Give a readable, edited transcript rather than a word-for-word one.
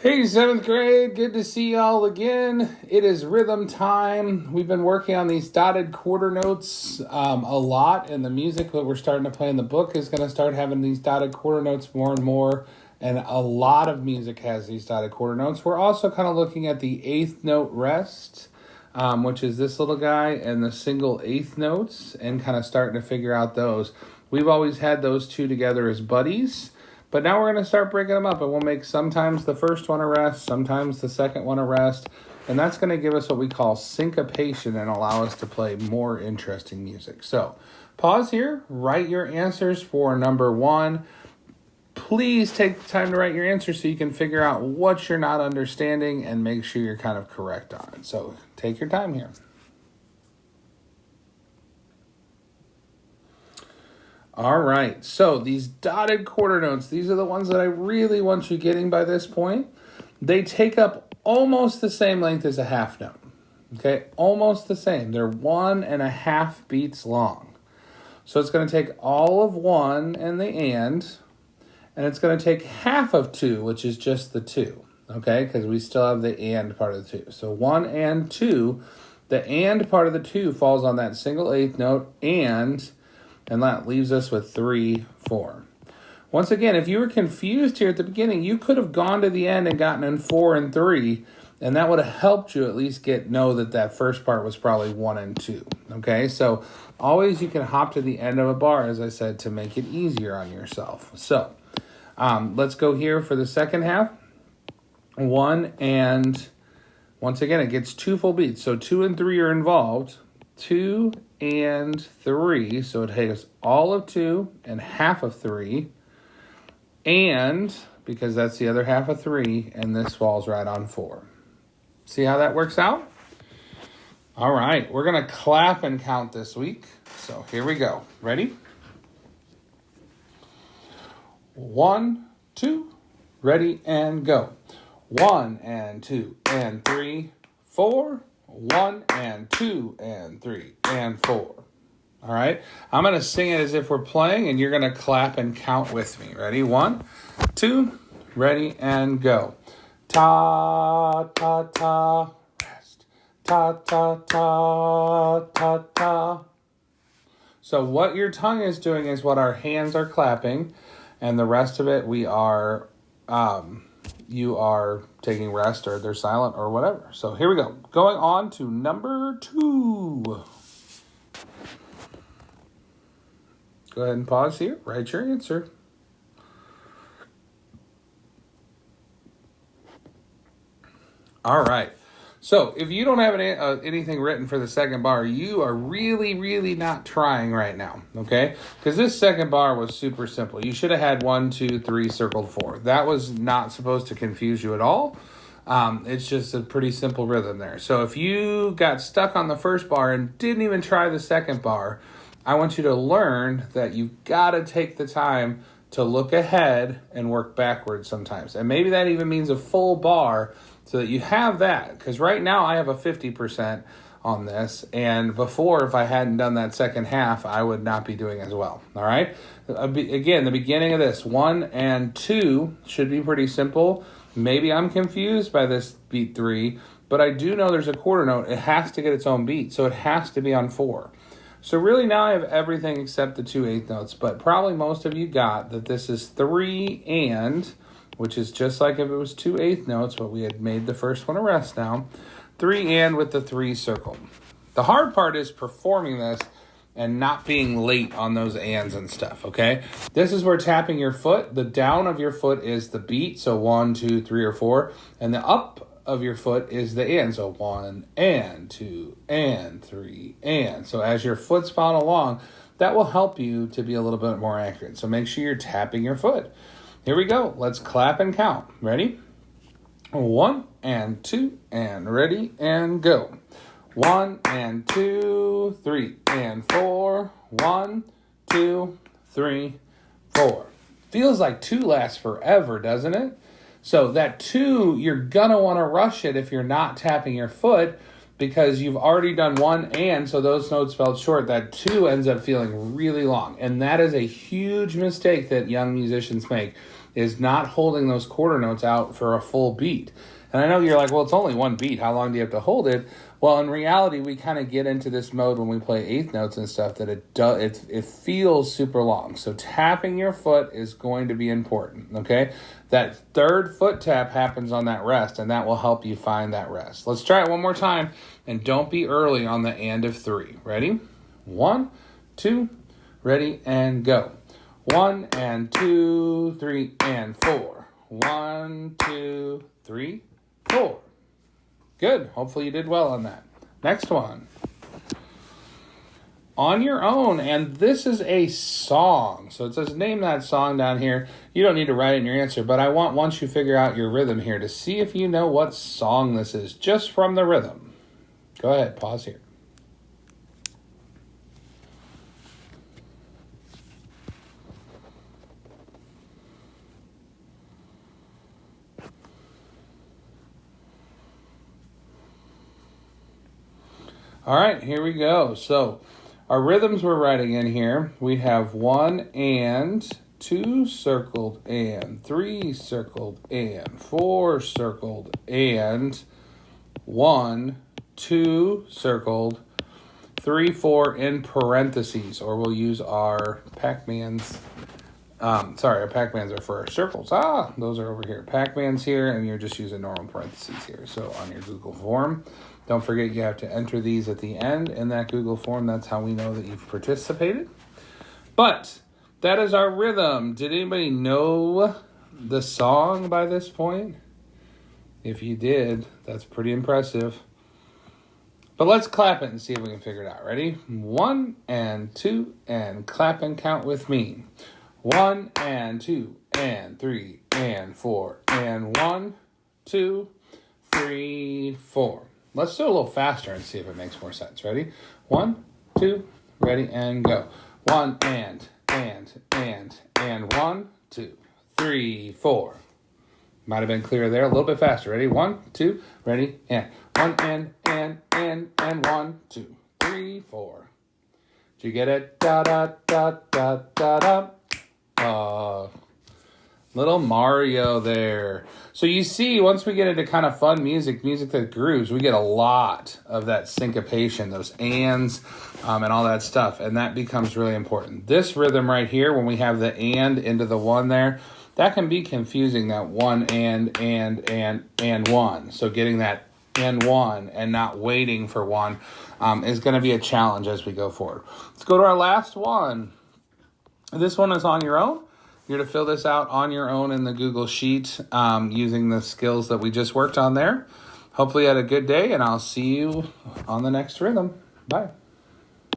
Hey, seventh grade, good to see y'all again. It is rhythm time. We've been working on these dotted quarter notes a lot, and the music that we're starting to play in the book is going to start having these dotted quarter notes more and more, and a lot of music has these dotted quarter notes. We're also kind of looking at the eighth note rest, which is this little guy, and the single eighth notes, and kind of starting to figure out those. We've always had those two together as buddies. But now we're going to start breaking them up, and we'll make sometimes the first one a rest, sometimes the second one a rest, and that's going to give us what we call syncopation and allow us to play more interesting music. So pause here, write your answers for number one. Please take the time to write your answers so you can figure out what you're not understanding and make sure you're kind of correct on it. So take your time here. All right, so these dotted quarter notes, these are the ones that I really want you getting by this point. They take up almost the same length as a half note, okay? Almost the same. They're 1.5 beats long. So it's going to take all of one and the and it's going to take half of two, which is just the two, okay? Because we still have the and part of the two. So 1 and 2, the and part of the two falls on that single eighth note and that leaves us with 3, 4. Once again, if you were confused here at the beginning, you could have gone to the end and gotten in 4 and 3, and that would have helped you at least know that first part was probably 1 and 2. Okay, so always you can hop to the end of a bar, as I said, to make it easier on yourself. So let's go here for the second half. 1 and, once again, it gets 2 full beats. So 2 and 3 are involved. 2 and 3, so it takes all of 2 and half of 3, and because that's the other half of 3, and this falls right on 4. See how that works out? All right, we're going to clap and count this week, so here we go. Ready? 1, 2, ready, and go. 1 and 2 and 3, 4, 1 and 2 and 3 and 4. All right. I'm going to sing it as if we're playing, and you're going to clap and count with me. Ready? 1, 2, ready, and go. Ta, ta, ta, rest. Ta, ta, ta, ta, ta. So what your tongue is doing is what our hands are clapping, and the rest of it we are... you are taking rest, or they're silent, or whatever. So here we go. Going on to number 2. Go ahead and pause here. Write your answer. All right. So if you don't have anything written for the second bar, you are really, really not trying right now, okay? Because this second bar was super simple. You should have had 1, 2, 3 circled 4. That was not supposed to confuse you at all. It's just a pretty simple rhythm there. So if you got stuck on the first bar and didn't even try the second bar, I want you to learn that you've got to take the time to look ahead and work backwards sometimes. And maybe that even means a full bar, so that you have that. Because right now I have a 50% on this. And before, if I hadn't done that second half, I would not be doing as well. All right? Again, the beginning of this, 1 and 2 should be pretty simple. Maybe I'm confused by this beat 3, but I do know there's a quarter note. It has to get its own beat, so it has to be on 4. So really now I have everything except the 2 eighth notes, but probably most of you got that this is 3 and... which is just like if it was 2 eighth notes, but we had made the first one a rest now. 3 and with the 3 circled. The hard part is performing this and not being late on those ands and stuff, okay? This is where tapping your foot, the down of your foot is the beat, so 1, 2, 3, or 4, and the up of your foot is the and, so 1 and 2 and 3 and. So as your foot's following along, that will help you to be a little bit more accurate. So make sure you're tapping your foot. Here we go. Let's clap and count. Ready? 1 and 2 and ready and go. 1 and 2, 3 and 4. 1, 2, 3, 4. Feels like 2 lasts forever, doesn't it? So that 2, you're going to want to rush it if you're not tapping your foot, because you've already done 1 and, so those notes fell short. That 2 ends up feeling really long. And that is a huge mistake that young musicians make. is not holding those quarter notes out for a full beat. And I know you're like, well, it's only one beat. How long do you have to hold it? Well, in reality, we kind of get into this mode when we play eighth notes and stuff that it feels super long. So tapping your foot is going to be important, okay? That third foot tap happens on that rest, and that will help you find that rest. Let's try it one more time, and don't be early on the and of 3. Ready? 1, 2, ready, and go. 1 and 2, 3 and 4. 1, 2, 3, 4. Good. Hopefully you did well on that. Next one. On your own, and this is a song. So it says name that song down here. You don't need to write it in your answer, but I want, once you figure out your rhythm here, to see if you know what song this is, just from the rhythm. Go ahead, pause here. All right, here we go. So our rhythms we're writing in here, we have 1 and, 2 circled and, 3 circled and, 4 circled and, 1, 2 circled, 3, 4 in parentheses, or we'll use our Pac-Mans. Our Pac-Mans are for our circles. Those are over here. Pac-Mans here, and you're just using normal parentheses here. So on your Google form, don't forget you have to enter these at the end in that Google form. That's how we know that you've participated. But that is our rhythm. Did anybody know the song by this point? If you did, that's pretty impressive. But let's clap it and see if we can figure it out. Ready? 1 and 2 and clap and count with me. 1 and 2 and 3 and 4 and 1, 2, 3, 4. Let's do it a little faster and see if it makes more sense. Ready? 1, 2, ready, and go. 1 and 1, 2, 3, 4. Might have been clearer there. A little bit faster. Ready? 1, 2, ready, and 1 and 1, 2, 3, 4. Did you get it? Da da da da da da. Little Mario there. So you see, once we get into kind of fun music that grooves, we get a lot of that syncopation, those ands, and all that stuff, and that becomes really important. This rhythm right here, when we have the and into the 1 there, that can be confusing, that 1 and 1. So getting that and 1 and not waiting for 1 is going to be a challenge as we go forward. Let's go to our last one. This one is on your own. You're to fill this out on your own in the Google Sheet using the skills that we just worked on there. Hopefully you had a good day, and I'll see you on the next rhythm. Bye.